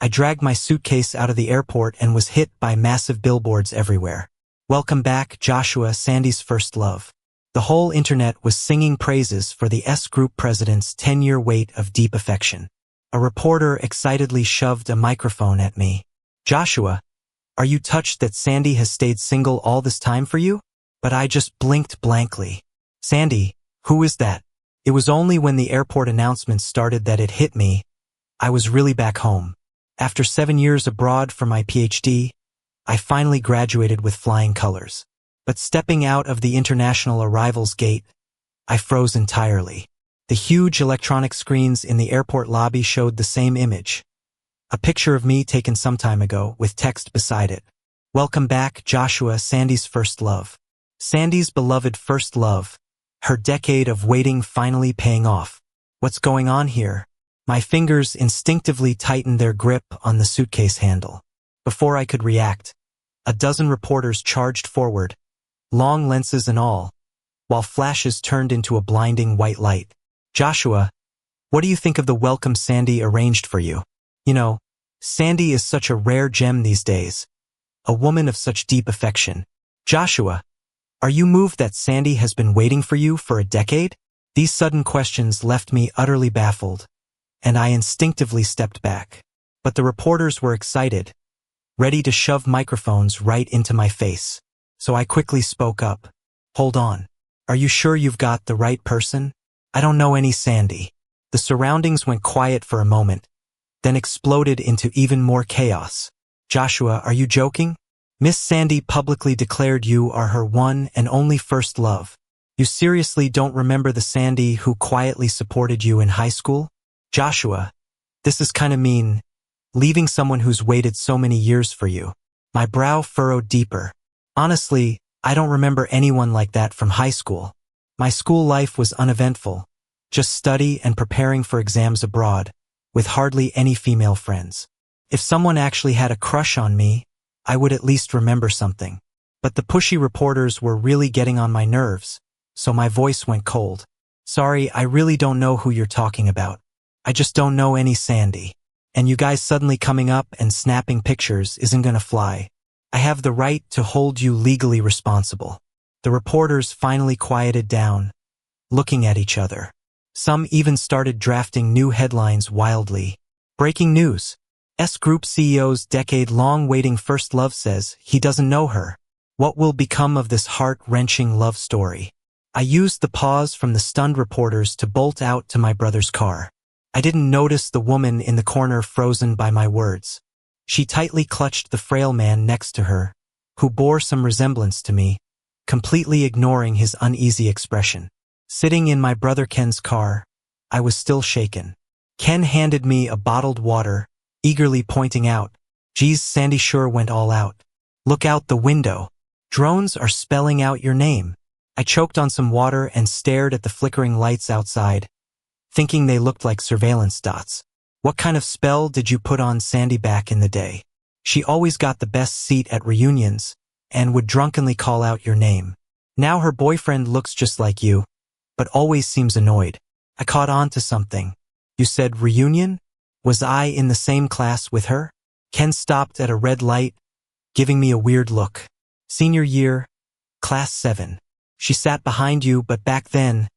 I dragged my suitcase out of the airport and was hit by massive billboards everywhere. Welcome back, Joshua, Sandy's first love. The whole internet was singing praises for the S Group president's 10-year wait of deep affection. A reporter excitedly shoved a microphone at me. Joshua, are you touched that Sandy has stayed single all this time for you? But I just blinked blankly. Sandy, who is that? It was only when the airport announcement started that it hit me. I was really back home. After 7 years abroad for my PhD, I finally graduated with flying colors. But stepping out of the international arrivals gate, I froze entirely. The huge electronic screens in the airport lobby showed the same image. A picture of me taken some time ago with text beside it. Welcome back, Joshua, Sandy's first love. Sandy's beloved first love. Her decade of waiting finally paying off. What's going on here? My fingers instinctively tightened their grip on the suitcase handle. Before I could react, a dozen reporters charged forward, long lenses and all, while flashes turned into a blinding white light. Joshua, what do you think of the welcome Sandy arranged for you? You know, Sandy is such a rare gem these days. A woman of such deep affection. Joshua, are you moved that Sandy has been waiting for you for a decade? These sudden questions left me utterly baffled, and I instinctively stepped back. But the reporters were excited, ready to shove microphones right into my face. So I quickly spoke up. Hold on. Are you sure you've got the right person? I don't know any Sandy. The surroundings went quiet for a moment, then exploded into even more chaos. Joshua, are you joking? Miss Sandy publicly declared you are her one and only first love. You seriously don't remember the Sandy who quietly supported you in high school? Joshua, this is kinda mean, leaving someone who's waited so many years for you. My brow furrowed deeper. Honestly, I don't remember anyone like that from high school. My school life was uneventful, just study and preparing for exams abroad, with hardly any female friends. If someone actually had a crush on me, I would at least remember something. But the pushy reporters were really getting on my nerves, so my voice went cold. Sorry, I really don't know who you're talking about. I just don't know any Sandy. And you guys suddenly coming up and snapping pictures isn't gonna fly. I have the right to hold you legally responsible. The reporters finally quieted down, looking at each other. Some even started drafting new headlines wildly. Breaking news. S Group CEO's decade-long waiting first love says he doesn't know her. What will become of this heart-wrenching love story? I used the pause from the stunned reporters to bolt out to my brother's car. I didn't notice the woman in the corner frozen by my words. She tightly clutched the frail man next to her, who bore some resemblance to me, completely ignoring his uneasy expression. Sitting in my brother Ken's car, I was still shaken. Ken handed me a bottled water, eagerly pointing out, "Geez, Sandy sure went all out. Look out the window. Drones are spelling out your name." I choked on some water and stared at the flickering lights outside, thinking they looked like surveillance dots. What kind of spell did you put on Sandy back in the day? She always got the best seat at reunions and would drunkenly call out your name. Now her boyfriend looks just like you, but always seems annoyed. I caught on to something. You said reunion? Was I in the same class with her? Ken stopped at a red light, giving me a weird look. Senior year, class 7. She sat behind you, but back then,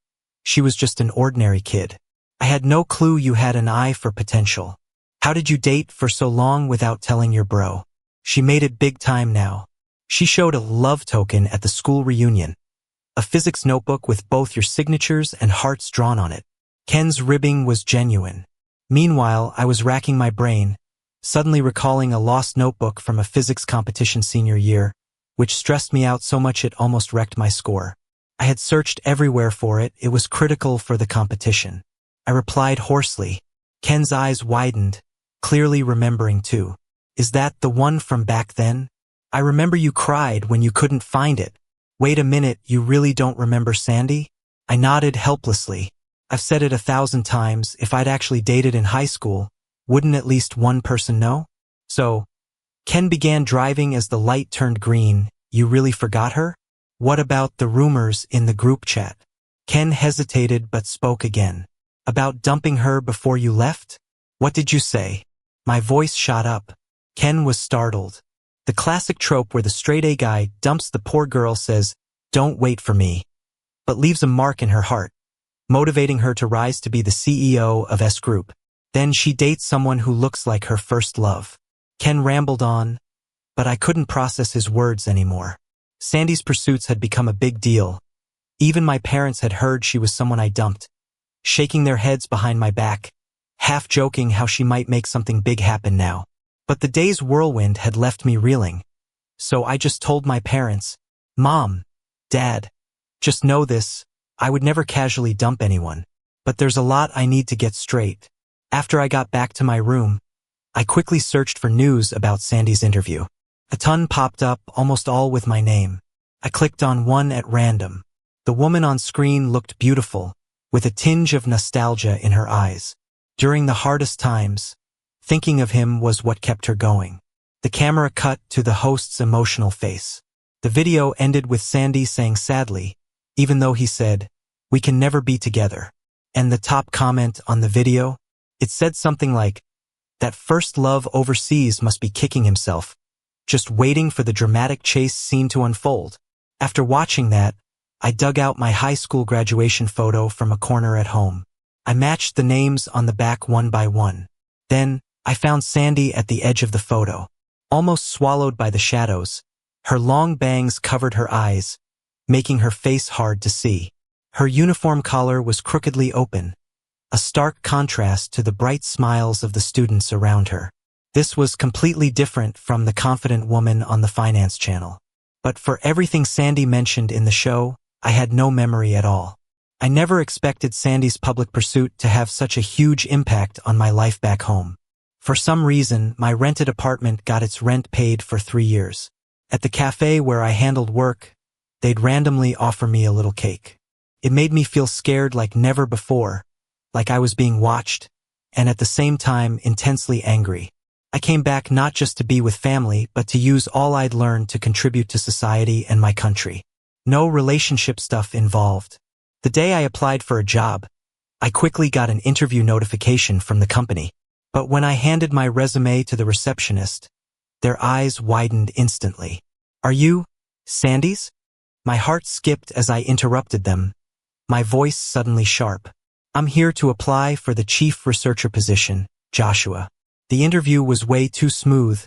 she was just an ordinary kid. I had no clue you had an eye for potential. How did you date for so long without telling your bro? She made it big time now. She showed a love token at the school reunion. A physics notebook with both your signatures and hearts drawn on it. Ken's ribbing was genuine. Meanwhile, I was racking my brain, suddenly recalling a lost notebook from a physics competition senior year, which stressed me out so much it almost wrecked my score. I had searched everywhere for it. It was critical for the competition. I replied hoarsely. Ken's eyes widened, clearly remembering too. Is that the one from back then? I remember you cried when you couldn't find it. Wait a minute, you really don't remember Sandy? I nodded helplessly. I've said it 1,000 times, if I'd actually dated in high school, wouldn't at least one person know? So, Ken began driving as the light turned green. You really forgot her? What about the rumors in the group chat? Ken hesitated but spoke again. About dumping her before you left? What did you say? My voice shot up. Ken was startled. The classic trope where the straight-A guy dumps the poor girl, says, "Don't wait for me," but leaves a mark in her heart, motivating her to rise to be the CEO of S Group. Then she dates someone who looks like her first love. Ken rambled on, but I couldn't process his words anymore. Sandy's pursuits had become a big deal. Even my parents had heard she was someone I dumped, shaking their heads behind my back, half joking how she might make something big happen now. But the day's whirlwind had left me reeling. So I just told my parents, "Mom, Dad, just know this, I would never casually dump anyone. But there's a lot I need to get straight." After I got back to my room, I quickly searched for news about Sandy's interview. A ton popped up, almost all with my name. I clicked on one at random. The woman on screen looked beautiful, with a tinge of nostalgia in her eyes. During the hardest times, thinking of him was what kept her going. The camera cut to the host's emotional face. The video ended with Sandy saying sadly, even though he said, "We can never be together." And the top comment on the video? It said something like, "That first love overseas must be kicking himself, just waiting for the dramatic chase scene to unfold." After watching that, I dug out my high school graduation photo from a corner at home. I matched the names on the back one by one. Then, I found Sandy at the edge of the photo, almost swallowed by the shadows. Her long bangs covered her eyes, making her face hard to see. Her uniform collar was crookedly open, a stark contrast to the bright smiles of the students around her. This was completely different from the confident woman on the finance channel. But for everything Sandy mentioned in the show, I had no memory at all. I never expected Sandy's public pursuit to have such a huge impact on my life back home. For some reason, my rented apartment got its rent paid for 3 years. At the cafe where I handled work, they'd randomly offer me a little cake. It made me feel scared like never before, like I was being watched, and at the same time intensely angry. I came back not just to be with family, but to use all I'd learned to contribute to society and my country. No relationship stuff involved. The day I applied for a job, I quickly got an interview notification from the company. But when I handed my resume to the receptionist, their eyes widened instantly. "Are you Sandy's?" My heart skipped as I interrupted them, my voice suddenly sharp. "I'm here to apply for the chief researcher position, Joshua." The interview was way too smooth.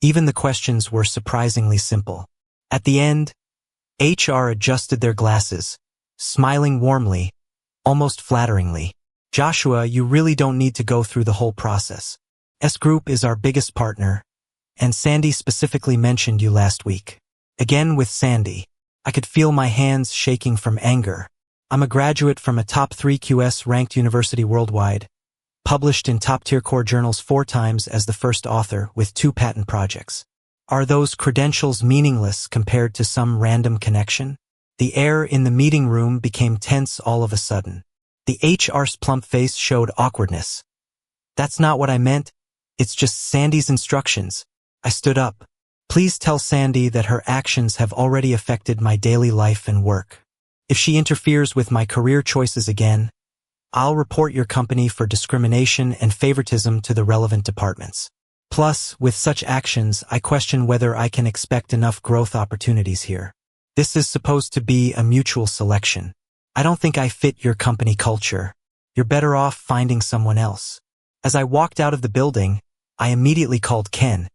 Even the questions were surprisingly simple. At the end, HR adjusted their glasses, smiling warmly, almost flatteringly. "Joshua, you really don't need to go through the whole process. S Group is our biggest partner, and Sandy specifically mentioned you last week." Again with Sandy, I could feel my hands shaking from anger. I'm a graduate from a top 3 QS ranked university worldwide, published in top-tier core journals 4 times as the first author with 2 patent projects. Are those credentials meaningless compared to some random connection? The air in the meeting room became tense all of a sudden. The HR's plump face showed awkwardness. "That's not what I meant. It's just Sandy's instructions." I stood up. "Please tell Sandy that her actions have already affected my daily life and work. If she interferes with my career choices again, I'll report your company for discrimination and favoritism to the relevant departments. Plus, with such actions, I question whether I can expect enough growth opportunities here. This is supposed to be a mutual selection. I don't think I fit your company culture. You're better off finding someone else." As I walked out of the building, I immediately called Ken.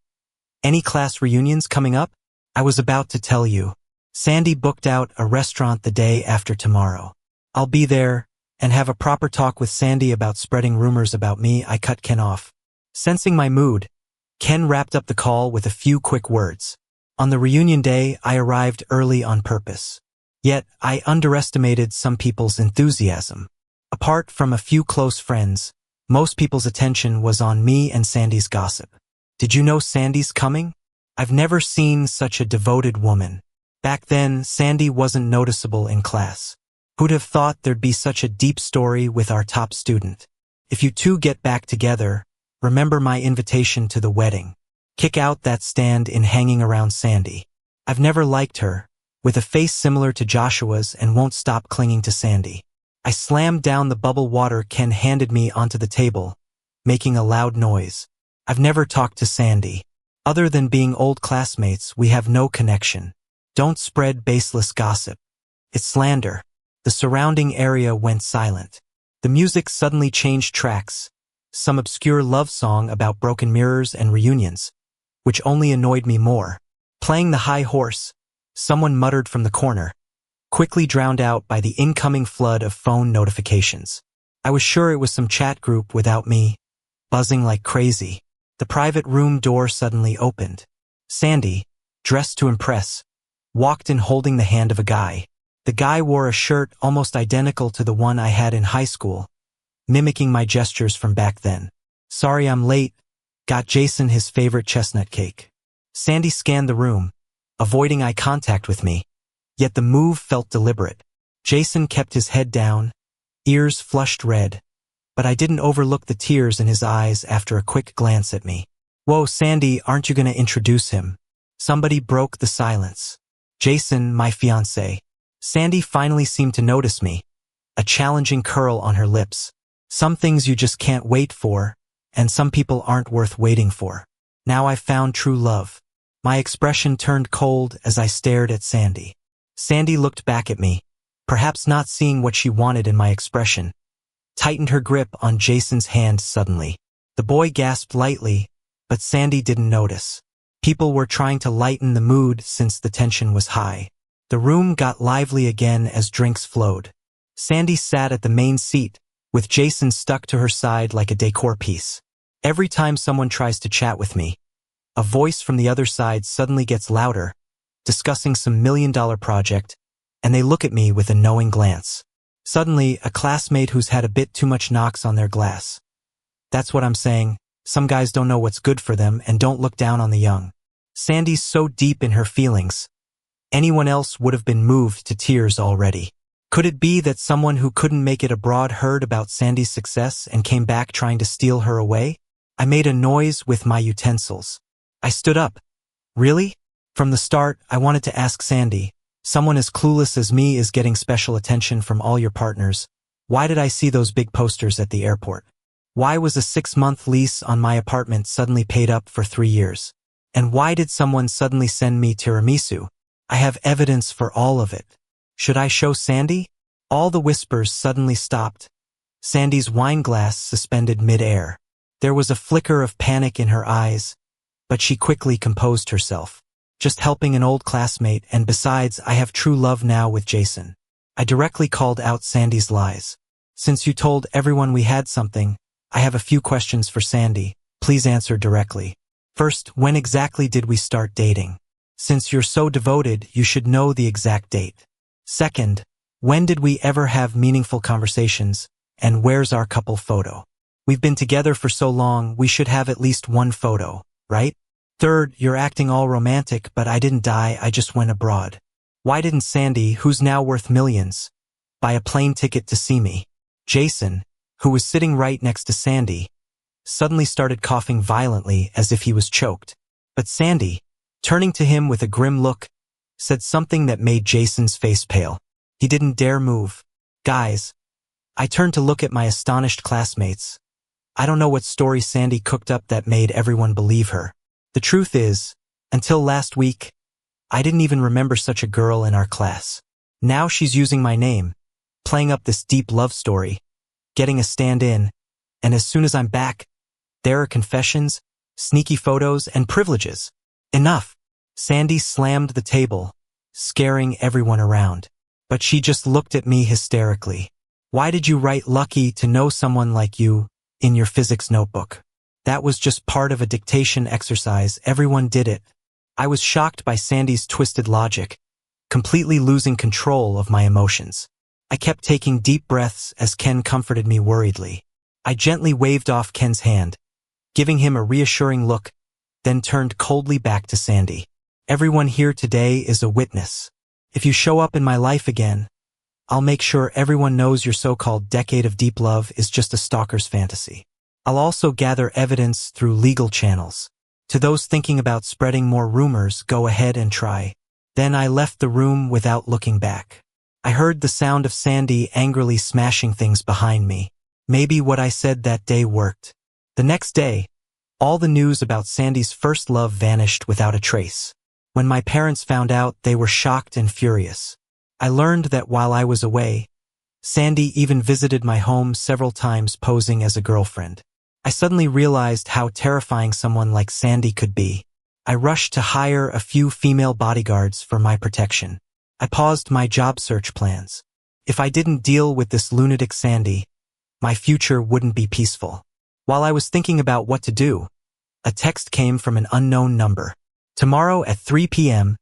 "Any class reunions coming up?" "I was about to tell you. Sandy booked out a restaurant the day after tomorrow. I'll be there and have a proper talk with Sandy about spreading rumors about me." I cut Ken off. Sensing my mood, Ken wrapped up the call with a few quick words. On the reunion day, I arrived early on purpose. Yet, I underestimated some people's enthusiasm. Apart from a few close friends, most people's attention was on me and Sandy's gossip. "Did you know Sandy's coming?" I've never seen such a devoted woman. Back then, Sandy wasn't noticeable in class. Who'd have thought there'd be such a deep story with our top student? "If you two get back together, remember my invitation to the wedding. Kick out that stand-in hanging around Sandy. I've never liked her, with a face similar to Joshua's, and won't stop clinging to Sandy." I slammed down the bubble water Ken handed me onto the table, making a loud noise. I've never talked to Sandy. Other than being old classmates, we have no connection. Don't spread baseless gossip. It's slander. The surrounding area went silent. The music suddenly changed tracks, some obscure love song about broken mirrors and reunions, which only annoyed me more. Playing the high horse, someone muttered from the corner, quickly drowned out by the incoming flood of phone notifications. I was sure it was some chat group without me, buzzing like crazy. The private room door suddenly opened. Sandy, dressed to impress, walked in holding the hand of a guy. The guy wore a shirt almost identical to the one I had in high school, mimicking my gestures from back then. Sorry I'm late. Got Jason his favorite chestnut cake. Sandy scanned the room, avoiding eye contact with me, yet the move felt deliberate. Jason kept his head down, ears flushed red, but I didn't overlook the tears in his eyes after a quick glance at me. Whoa, Sandy, aren't you gonna introduce him? Somebody broke the silence. Jason, my fiancé. Sandy finally seemed to notice me, a challenging curl on her lips. Some things you just can't wait for, and some people aren't worth waiting for. Now I've found true love. My expression turned cold as I stared at Sandy. Sandy looked back at me, perhaps not seeing what she wanted in my expression, tightened her grip on Jason's hand suddenly. The boy gasped lightly, but Sandy didn't notice. People were trying to lighten the mood since the tension was high. The room got lively again as drinks flowed. Sandy sat at the main seat, with Jason stuck to her side like a decor piece. Every time someone tries to chat with me, a voice from the other side suddenly gets louder, discussing some million-dollar project, and they look at me with a knowing glance. Suddenly, a classmate who's had a bit too much knocks on their glass. That's what I'm saying. Some guys don't know what's good for them and don't look down on the young. Sandy's so deep in her feelings. Anyone else would have been moved to tears already. Could it be that someone who couldn't make it abroad heard about Sandy's success and came back trying to steal her away? I made a noise with my utensils. I stood up. Really? From the start, I wanted to ask Sandy, someone as clueless as me is getting special attention from all your partners. Why did I see those big posters at the airport? Why was a 6-month lease on my apartment suddenly paid up for 3 years? And why did someone suddenly send me tiramisu? I have evidence for all of it. Should I show Sandy? All the whispers suddenly stopped. Sandy's wine glass suspended mid-air. There was a flicker of panic in her eyes, but she quickly composed herself. Just helping an old classmate, and besides, I have true love now with Jason. I directly called out Sandy's lies. Since you told everyone we had something, I have a few questions for Sandy. Please answer directly. First, when exactly did we start dating? Since you're so devoted, you should know the exact date. Second, when did we ever have meaningful conversations, and where's our couple photo? We've been together for so long, we should have at least one photo, right? Third, you're acting all romantic, but I didn't die, I just went abroad. Why didn't Sandy, who's now worth millions, buy a plane ticket to see me? Jason, who was sitting right next to Sandy, suddenly started coughing violently as if he was choked. But Sandy, turning to him with a grim look, said something that made Jason's face pale. He didn't dare move. Guys, I turned to look at my astonished classmates. I don't know what story Sandy cooked up that made everyone believe her. The truth is, until last week, I didn't even remember such a girl in our class. Now she's using my name, playing up this deep love story, getting a stand-in, and as soon as I'm back, there are confessions, sneaky photos, and privileges. Enough. Sandy slammed the table, scaring everyone around. But she just looked at me hysterically. Why did you write lucky to know someone like you in your physics notebook? That was just part of a dictation exercise. Everyone did it. I was shocked by Sandy's twisted logic, completely losing control of my emotions. I kept taking deep breaths as Ken comforted me worriedly. I gently waved off Ken's hand, giving him a reassuring look, then turned coldly back to Sandy. Everyone here today is a witness. If you show up in my life again, I'll make sure everyone knows your so-called decade of deep love is just a stalker's fantasy. I'll also gather evidence through legal channels. To those thinking about spreading more rumors, go ahead and try. Then I left the room without looking back. I heard the sound of Sandy angrily smashing things behind me. Maybe what I said that day worked. The next day, All the news about Sandy's first love vanished without a trace. When my parents found out, they were shocked and furious. I learned that while I was away, Sandy even visited my home several times posing as a girlfriend. I suddenly realized how terrifying someone like Sandy could be. I rushed to hire a few female bodyguards for my protection. I paused my job search plans. If I didn't deal with this lunatic Sandy, my future wouldn't be peaceful. While I was thinking about what to do, a text came from an unknown number. Tomorrow at 3 p.m.,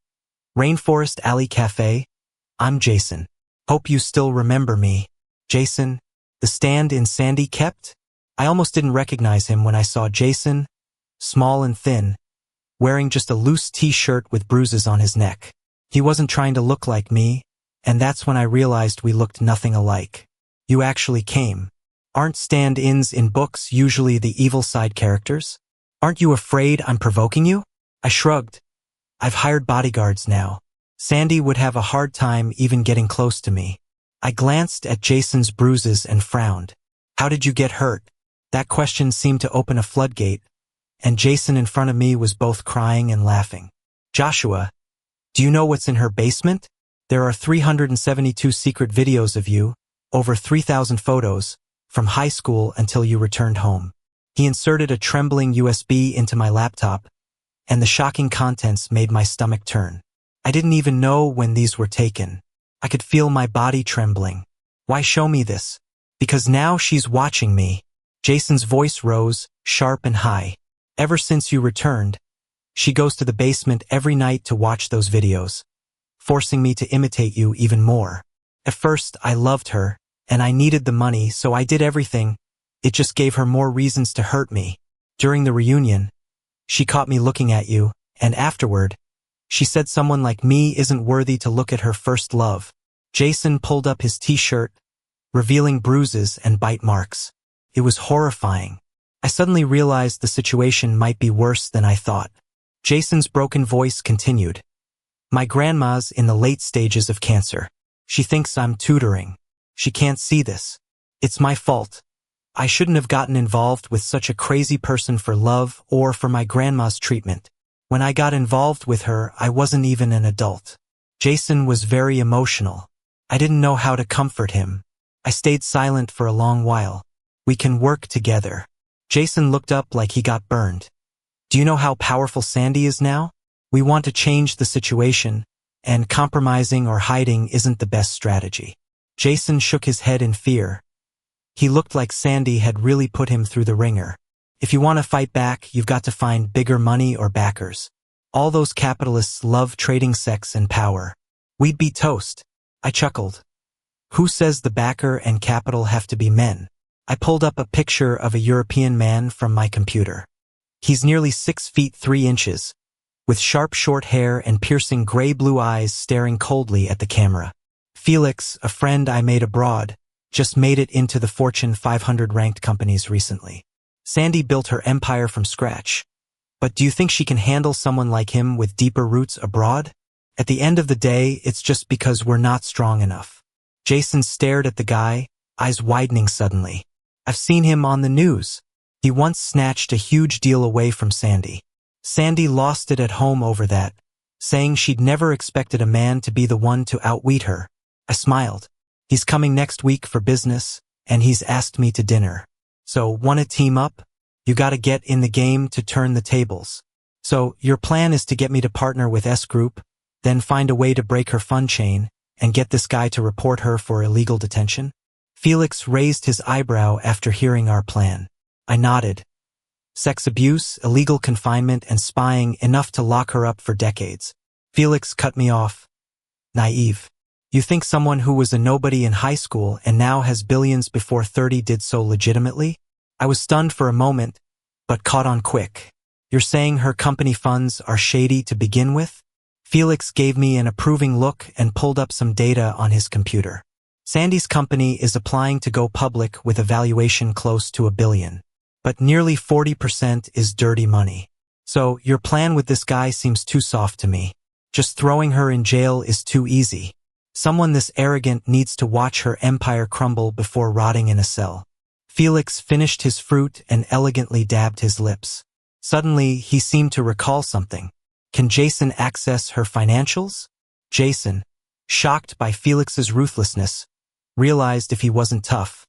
Rainforest Alley Cafe. I'm Jason. Hope you still remember me. Jason, the stand-in Sandy kept? I almost didn't recognize him when I saw Jason, small and thin, wearing just a loose t-shirt with bruises on his neck. He wasn't trying to look like me, and that's when I realized we looked nothing alike. You actually came. Aren't stand-ins in books usually the evil side characters? Aren't you afraid I'm provoking you? I shrugged. I've hired bodyguards now. Sandy would have a hard time even getting close to me. I glanced at Jason's bruises and frowned. How did you get hurt? That question seemed to open a floodgate, and Jason in front of me was both crying and laughing. Joshua, do you know what's in her basement? There are 372 secret videos of you, over 3,000 photos, from high school until you returned home. He inserted a trembling USB into my laptop, and the shocking contents made my stomach turn. I didn't even know when these were taken. I could feel my body trembling. Why show me this? Because now she's watching me. Jason's voice rose, sharp and high. Ever since you returned, she goes to the basement every night to watch those videos, forcing me to imitate you even more. At first, I loved her, and I needed the money, so I did everything. It just gave her more reasons to hurt me. During the reunion, she caught me looking at you, and afterward, she said someone like me isn't worthy to look at her first love. Jason pulled up his t-shirt, revealing bruises and bite marks. It was horrifying. I suddenly realized the situation might be worse than I thought. Jason's broken voice continued. My grandma's in the late stages of cancer. She thinks I'm tutoring. She can't see this. It's my fault. I shouldn't have gotten involved with such a crazy person for love or for my grandma's treatment. When I got involved with her, I wasn't even an adult. Jason was very emotional. I didn't know how to comfort him. I stayed silent for a long while. We can work together. Jason looked up like he got burned. Do you know how powerful Sandy is now? We want to change the situation, and compromising or hiding isn't the best strategy. Jason shook his head in fear. He looked like Sandy had really put him through the ringer. If you want to fight back, you've got to find bigger money or backers. All those capitalists love trading sex and power. We'd be toast. I chuckled. Who says the backer and capital have to be men? I pulled up a picture of a European man from my computer. He's nearly 6 feet 3 inches, with sharp short hair and piercing gray-blue eyes staring coldly at the camera. Felix, a friend I made abroad, just made it into the Fortune 500 ranked companies recently. Sandy built her empire from scratch. But do you think she can handle someone like him with deeper roots abroad? At the end of the day, it's just because we're not strong enough. Jason stared at the guy, eyes widening suddenly. I've seen him on the news. He once snatched a huge deal away from Sandy. Sandy lost it at home over that, saying she'd never expected a man to be the one to outwit her. I smiled. He's coming next week for business, and he's asked me to dinner. So, wanna team up? You gotta get in the game to turn the tables. So, your plan is to get me to partner with S Group, then find a way to break her fund chain, and get this guy to report her for illegal detention? Felix raised his eyebrow after hearing our plan. I nodded. Sex abuse, illegal confinement, and spying, enough to lock her up for decades. Felix cut me off. Naive. You think someone who was a nobody in high school and now has billions before 30 did so legitimately? I was stunned for a moment, but caught on quick. You're saying her company funds are shady to begin with? Felix gave me an approving look and pulled up some data on his computer. Sandy's company is applying to go public with a valuation close to $1 billion. But nearly 40% is dirty money. So, your plan with this guy seems too soft to me. Just throwing her in jail is too easy. Someone this arrogant needs to watch her empire crumble before rotting in a cell. Felix finished his fruit and elegantly dabbed his lips. Suddenly, he seemed to recall something. Can Jason access her financials? Jason, shocked by Felix's ruthlessness, realized if he wasn't tough,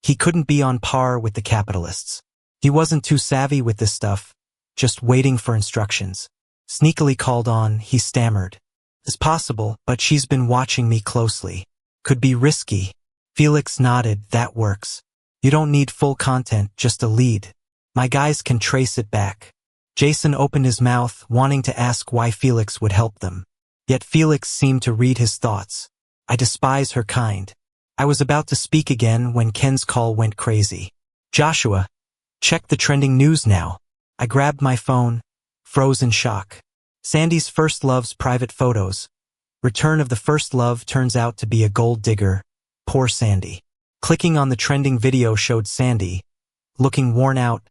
he couldn't be on par with the capitalists. He wasn't too savvy with this stuff, just waiting for instructions. Sneakily called on, he stammered. It's possible, but she's been watching me closely. Could be risky. Felix nodded, that works. You don't need full content, just a lead. My guys can trace it back. Jason opened his mouth, wanting to ask why Felix would help them. Yet Felix seemed to read his thoughts. I despise her kind. I was about to speak again when Ken's call went crazy. Joshua, check the trending news now. I grabbed my phone, froze in shock. Sandy's first love's private photos. Return of the first love turns out to be a gold digger. Poor Sandy. Clicking on the trending video showed Sandy, looking worn out,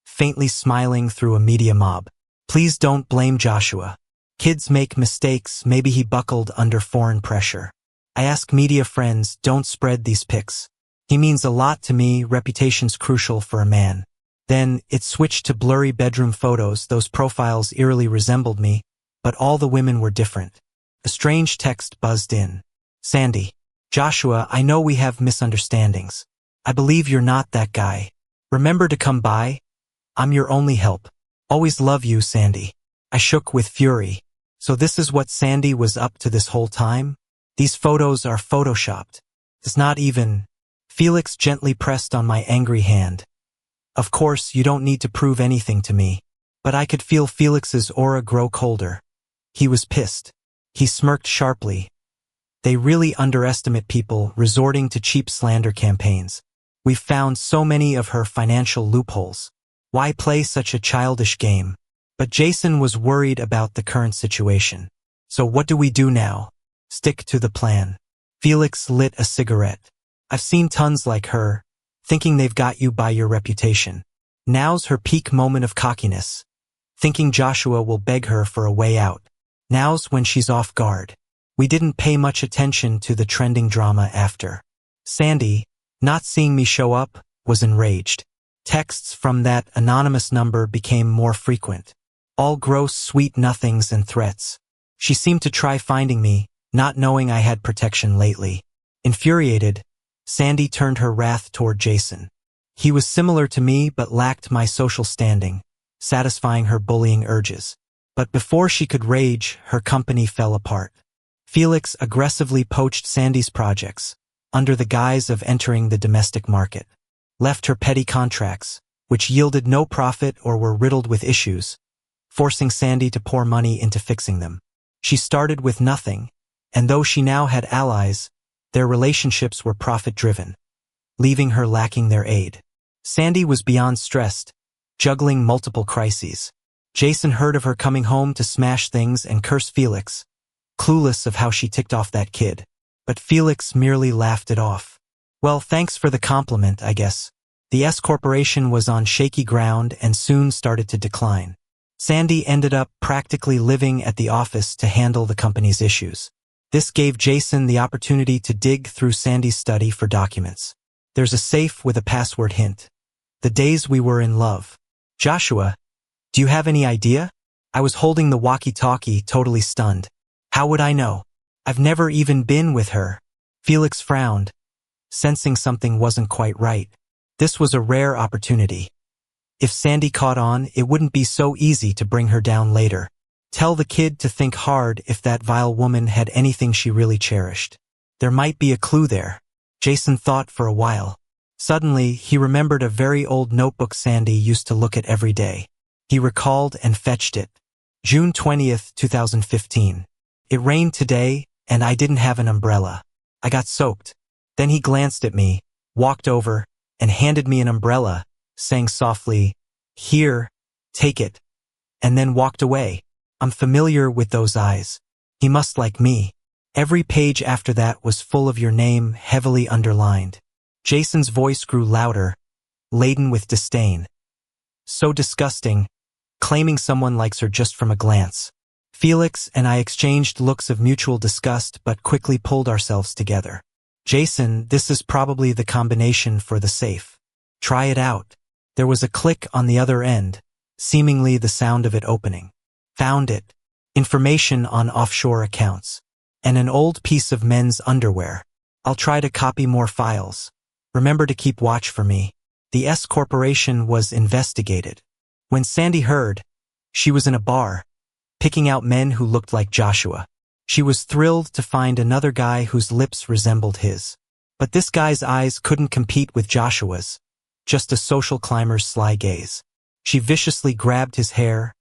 faintly smiling through a media mob. Please don't blame Joshua. Kids make mistakes, maybe he buckled under foreign pressure. I ask media friends, don't spread these pics. He means a lot to me, reputation's crucial for a man. Then, it switched to blurry bedroom photos, those profiles eerily resembled me, but all the women were different. A strange text buzzed in. Sandy. Joshua, I know we have misunderstandings. I believe you're not that guy. Remember to come by? I'm your only help. Always love you, Sandy. I shook with fury. So this is what Sandy was up to this whole time? These photos are photoshopped. It's not even... Felix gently pressed on my angry hand. Of course, you don't need to prove anything to me. But I could feel Felix's aura grow colder. He was pissed. He smirked sharply. They really underestimate people resorting to cheap slander campaigns. We've found so many of her financial loopholes. Why play such a childish game? But Jason was worried about the current situation. So what do we do now? Stick to the plan. Felix lit a cigarette. I've seen tons like her, thinking they've got you by your reputation. Now's her peak moment of cockiness, thinking Joshua will beg her for a way out. Now's when she's off guard. We didn't pay much attention to the trending drama after. Sandy, not seeing me show up, was enraged. Texts from that anonymous number became more frequent. All gross, sweet nothings and threats. She seemed to try finding me, not knowing I had protection lately. Infuriated, Sandy turned her wrath toward Jason. He was similar to me but lacked my social standing, satisfying her bullying urges. But before she could rage, her company fell apart. Felix aggressively poached Sandy's projects, under the guise of entering the domestic market. Left her petty contracts, which yielded no profit or were riddled with issues, forcing Sandy to pour money into fixing them. She started with nothing, and though she now had allies, their relationships were profit-driven, leaving her lacking their aid. Sandy was beyond stressed, juggling multiple crises. Jason heard of her coming home to smash things and curse Felix, clueless of how she ticked off that kid. But Felix merely laughed it off. Well, thanks for the compliment, I guess. The S Corporation was on shaky ground and soon started to decline. Sandy ended up practically living at the office to handle the company's issues. This gave Jason the opportunity to dig through Sandy's study for documents. There's a safe with a password hint. The days we were in love. Joshua, do you have any idea? I was holding the walkie-talkie, totally stunned. How would I know? I've never even been with her. Felix frowned, sensing something wasn't quite right. This was a rare opportunity. If Sandy caught on, it wouldn't be so easy to bring her down later. Tell the kid to think hard if that vile woman had anything she really cherished. There might be a clue there. Jason thought for a while. Suddenly, he remembered a very old notebook Sandy used to look at every day. He recalled and fetched it. June 20th, 2015. It rained today, and I didn't have an umbrella. I got soaked. Then he glanced at me, walked over, and handed me an umbrella, saying softly, "Here, take it," and then walked away. I'm familiar with those eyes. He must like me. Every page after that was full of your name, heavily underlined. Jason's voice grew louder, laden with disdain. So disgusting, claiming someone likes her just from a glance. Felix and I exchanged looks of mutual disgust but quickly pulled ourselves together. Jason, this is probably the combination for the safe. Try it out. There was a click on the other end, seemingly the sound of it opening. Found it. Information on offshore accounts. And an old piece of men's underwear. I'll try to copy more files. Remember to keep watch for me. The S Corporation was investigated. When Sandy heard, she was in a bar, picking out men who looked like Joshua. She was thrilled to find another guy whose lips resembled his. But this guy's eyes couldn't compete with Joshua's, just a social climber's sly gaze. She viciously grabbed his hair,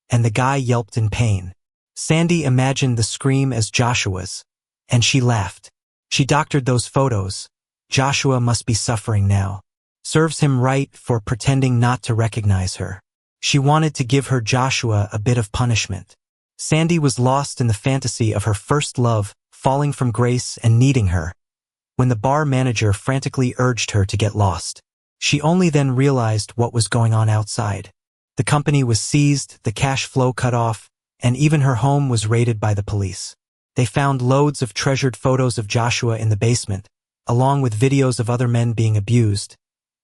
and the guy yelped in pain. Sandy imagined the scream as Joshua's, and she laughed. She doctored those photos. Joshua must be suffering now. Serves him right for pretending not to recognize her. She wanted to give her Joshua a bit of punishment. Sandy was lost in the fantasy of her first love, falling from grace and needing her, when the bar manager frantically urged her to get lost. She only then realized what was going on outside. The company was seized, the cash flow cut off, and even her home was raided by the police. They found loads of treasured photos of Joshua in the basement, along with videos of other men being abused,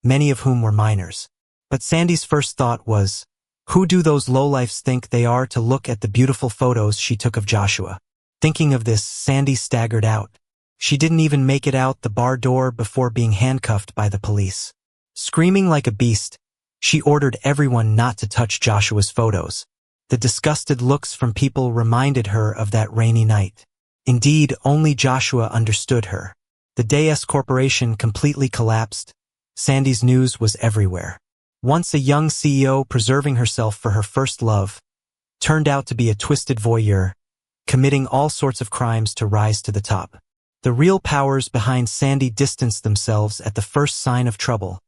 many of whom were minors. But Sandy's first thought was, who do those lowlifes think they are to look at the beautiful photos she took of Joshua? Thinking of this, Sandy staggered out. She didn't even make it out the bar door before being handcuffed by the police. Screaming like a beast, she ordered everyone not to touch Joshua's photos. The disgusted looks from people reminded her of that rainy night. Indeed, only Joshua understood her. The day S Corporation completely collapsed, Sandy's news was everywhere. Once a young CEO preserving herself for her first love, turned out to be a twisted voyeur, committing all sorts of crimes to rise to the top. The real powers behind Sandy distanced themselves at the first sign of trouble,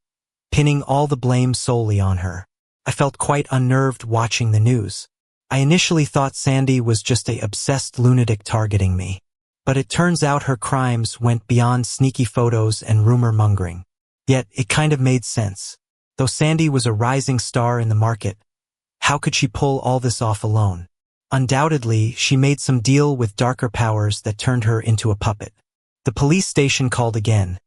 pinning all the blame solely on her. I felt quite unnerved watching the news. I initially thought Sandy was just an obsessed lunatic targeting me. But it turns out her crimes went beyond sneaky photos and rumor-mongering. Yet, it kind of made sense. Though Sandy was a rising star in the market, how could she pull all this off alone? Undoubtedly, she made some deal with darker powers that turned her into a puppet. The police station called again,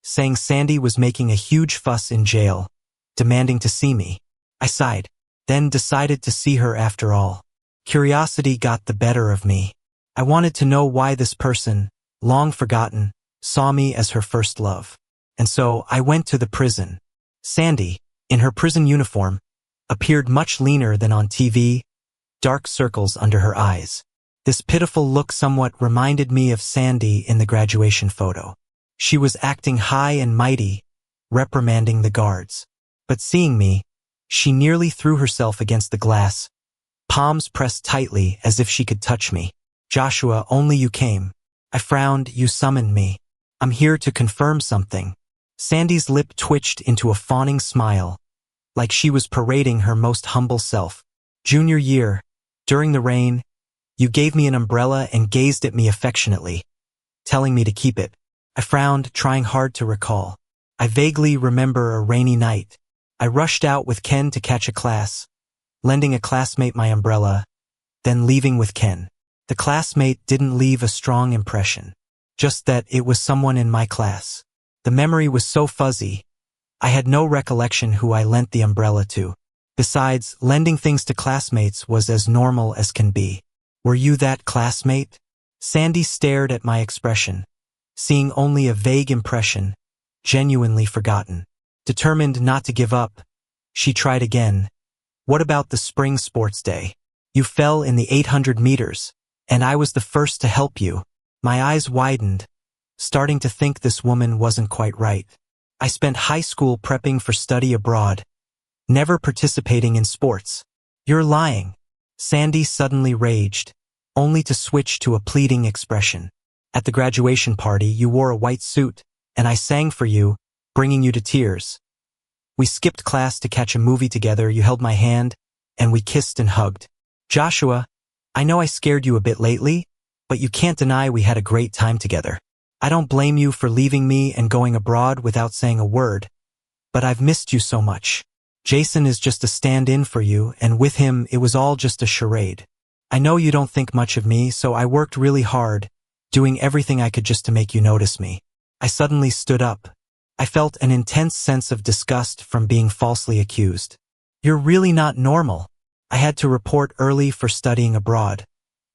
saying Sandy was making a huge fuss in jail, demanding to see me. I sighed, then decided to see her after all. Curiosity got the better of me. I wanted to know why this person, long forgotten, saw me as her first love. And so I went to the prison. Sandy, in her prison uniform, appeared much leaner than on TV, dark circles under her eyes. This pitiful look somewhat reminded me of Sandy in the graduation photo. She was acting high and mighty, reprimanding the guards. But seeing me, she nearly threw herself against the glass, palms pressed tightly as if she could touch me. Joshua, only you came. I frowned, you summoned me. I'm here to confirm something. Sandy's lip twitched into a fawning smile, like she was parading her most humble self. Junior year, during the rain, you gave me an umbrella and gazed at me affectionately, telling me to keep it. I frowned, trying hard to recall. I vaguely remember a rainy night. I rushed out with Ken to catch a class, lending a classmate my umbrella, then leaving with Ken. The classmate didn't leave a strong impression, just that it was someone in my class. The memory was so fuzzy, I had no recollection who I lent the umbrella to. Besides, lending things to classmates was as normal as can be. Were you that classmate? Sandy stared at my expression, seeing only a vague impression, genuinely forgotten. Determined not to give up, she tried again. What about the spring sports day? You fell in the 800 meters. And I was the first to help you. My eyes widened, starting to think this woman wasn't quite right. I spent high school prepping for study abroad, never participating in sports. You're lying. Sandy suddenly raged, only to switch to a pleading expression. At the graduation party, you wore a white suit, and I sang for you, bringing you to tears. We skipped class to catch a movie together, you held my hand, and we kissed and hugged. Joshua, I know I scared you a bit lately, but you can't deny we had a great time together. I don't blame you for leaving me and going abroad without saying a word, but I've missed you so much. Jason is just a stand-in for you, and with him it was all just a charade. I know you don't think much of me, so I worked really hard, doing everything I could just to make you notice me. I suddenly stood up. I felt an intense sense of disgust from being falsely accused. You're really not normal. I had to report early for studying abroad,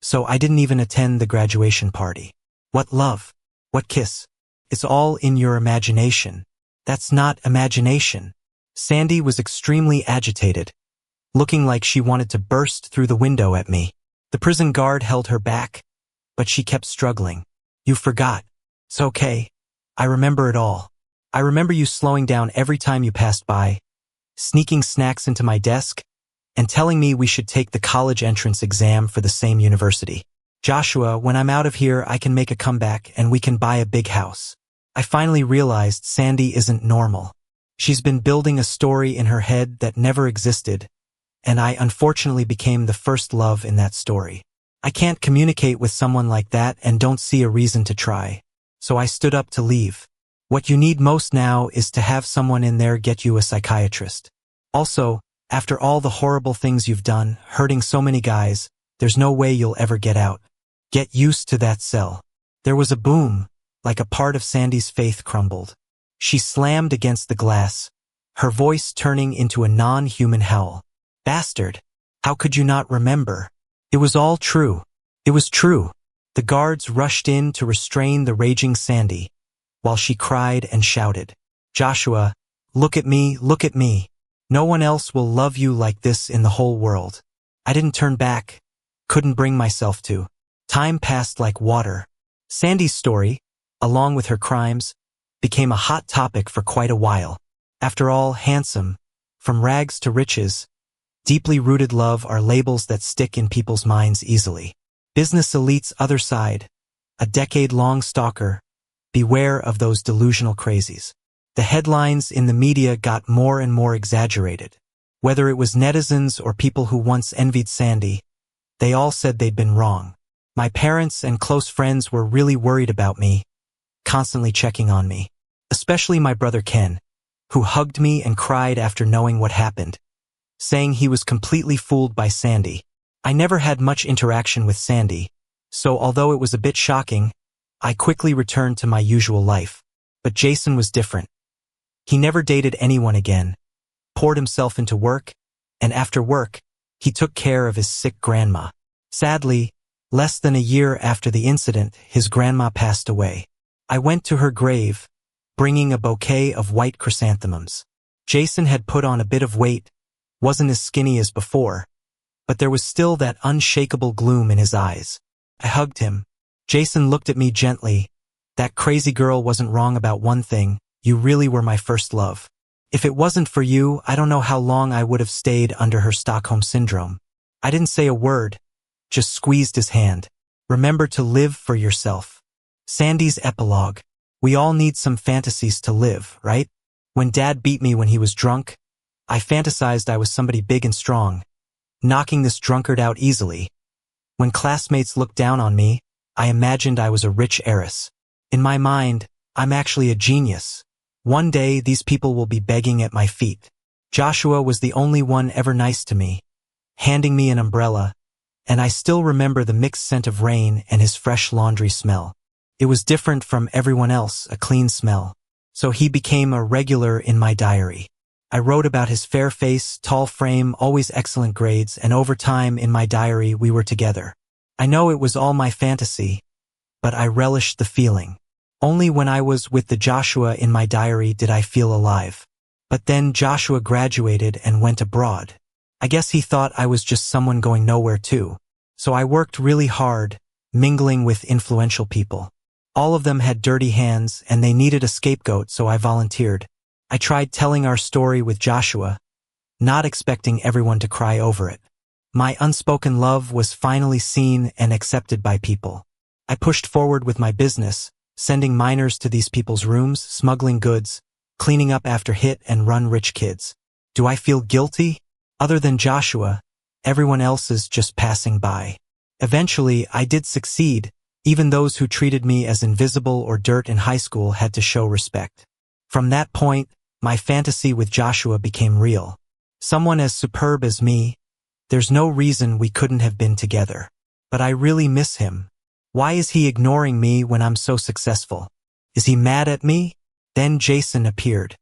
so I didn't even attend the graduation party. What love? What kiss? It's all in your imagination. That's not imagination. Sandy was extremely agitated, looking like she wanted to burst through the window at me. The prison guard held her back, but she kept struggling. You forgot. It's okay. I remember it all. I remember you slowing down every time you passed by, sneaking snacks into my desk, and telling me we should take the college entrance exam for the same university. Joshua, when I'm out of here, I can make a comeback and we can buy a big house. I finally realized Sandy isn't normal. She's been building a story in her head that never existed, and I unfortunately became the first love in that story. I can't communicate with someone like that and don't see a reason to try. So I stood up to leave. What you need most now is to have someone in there get you a psychiatrist. Also, after all the horrible things you've done, hurting so many guys, there's no way you'll ever get out. Get used to that cell. There was a boom, like a part of Sandy's faith crumbled. She slammed against the glass, her voice turning into a non-human howl. Bastard! How could you not remember? It was all true. It was true. The guards rushed in to restrain the raging Sandy, while she cried and shouted, Joshua, look at me, look at me. No one else will love you like this in the whole world. I didn't turn back, couldn't bring myself to. Time passed like water. Sandy's story, along with her crimes, became a hot topic for quite a while. After all, handsome, from rags to riches, deeply rooted love are labels that stick in people's minds easily. Business elite's other side, a decade-long stalker, beware of those delusional crazies. The headlines in the media got more and more exaggerated. Whether it was netizens or people who once envied Sandy, they all said they'd been wrong. My parents and close friends were really worried about me, constantly checking on me. Especially my brother Ken, who hugged me and cried after knowing what happened, saying he was completely fooled by Sandy. I never had much interaction with Sandy, so although it was a bit shocking, I quickly returned to my usual life. But Jason was different. He never dated anyone again, poured himself into work, and after work, he took care of his sick grandma. Sadly, less than a year after the incident, his grandma passed away. I went to her grave, bringing a bouquet of white chrysanthemums. Jason had put on a bit of weight, wasn't as skinny as before, but there was still that unshakable gloom in his eyes. I hugged him. Jason looked at me gently. That crazy girl wasn't wrong about one thing. You really were my first love. If it wasn't for you, I don't know how long I would have stayed under her Stockholm Syndrome. I didn't say a word, just squeezed his hand. Remember to live for yourself. Sandy's epilogue. We all need some fantasies to live, right? When Dad beat me when he was drunk, I fantasized I was somebody big and strong, knocking this drunkard out easily. When classmates looked down on me, I imagined I was a rich heiress. In my mind, I'm actually a genius. One day, these people will be begging at my feet. Joshua was the only one ever nice to me, handing me an umbrella, and I still remember the mixed scent of rain and his fresh laundry smell. It was different from everyone else, a clean smell. So he became a regular in my diary. I wrote about his fair face, tall frame, always excellent grades, and over time in my diary we were together. I know it was all my fantasy, but I relished the feeling. Only when I was with the Joshua in my diary did I feel alive. But then Joshua graduated and went abroad. I guess he thought I was just someone going nowhere too. So I worked really hard, mingling with influential people. All of them had dirty hands and they needed a scapegoat, so I volunteered. I tried telling our story with Joshua, not expecting everyone to cry over it. My unspoken love was finally seen and accepted by people. I pushed forward with my business, sending minors to these people's rooms, smuggling goods, cleaning up after hit and run rich kids. Do I feel guilty? Other than Joshua, everyone else is just passing by. Eventually, I did succeed. Even those who treated me as invisible or dirt in high school had to show respect. From that point, my fantasy with Joshua became real. Someone as superb as me, there's no reason we couldn't have been together. But I really miss him. Why is he ignoring me when I'm so successful? Is he mad at me? Then Jason appeared.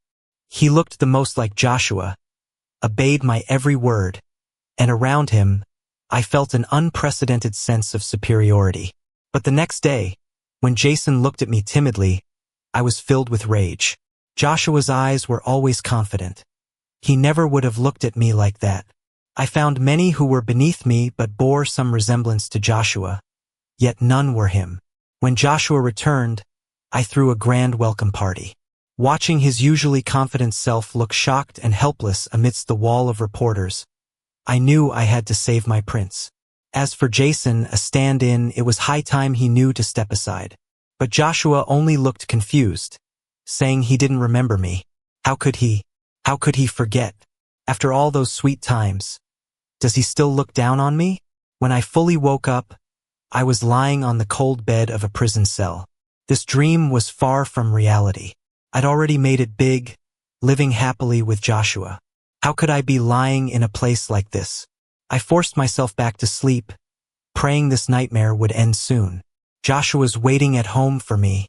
He looked the most like Joshua, obeyed my every word, and around him, I felt an unprecedented sense of superiority. But the next day, when Jason looked at me timidly, I was filled with rage. Joshua's eyes were always confident. He never would have looked at me like that. I found many who were beneath me but bore some resemblance to Joshua, yet none were him. When Joshua returned, I threw a grand welcome party. Watching his usually confident self look shocked and helpless amidst the wall of reporters, I knew I had to save my prince. As for Jason, a stand-in, it was high time he knew to step aside. But Joshua only looked confused, saying he didn't remember me. How could he? How could he forget? After all those sweet times, does he still look down on me? When I fully woke up, I was lying on the cold bed of a prison cell. This dream was far from reality. I'd already made it big, living happily with Joshua. How could I be lying in a place like this? I forced myself back to sleep, praying this nightmare would end soon. Joshua's waiting at home for me,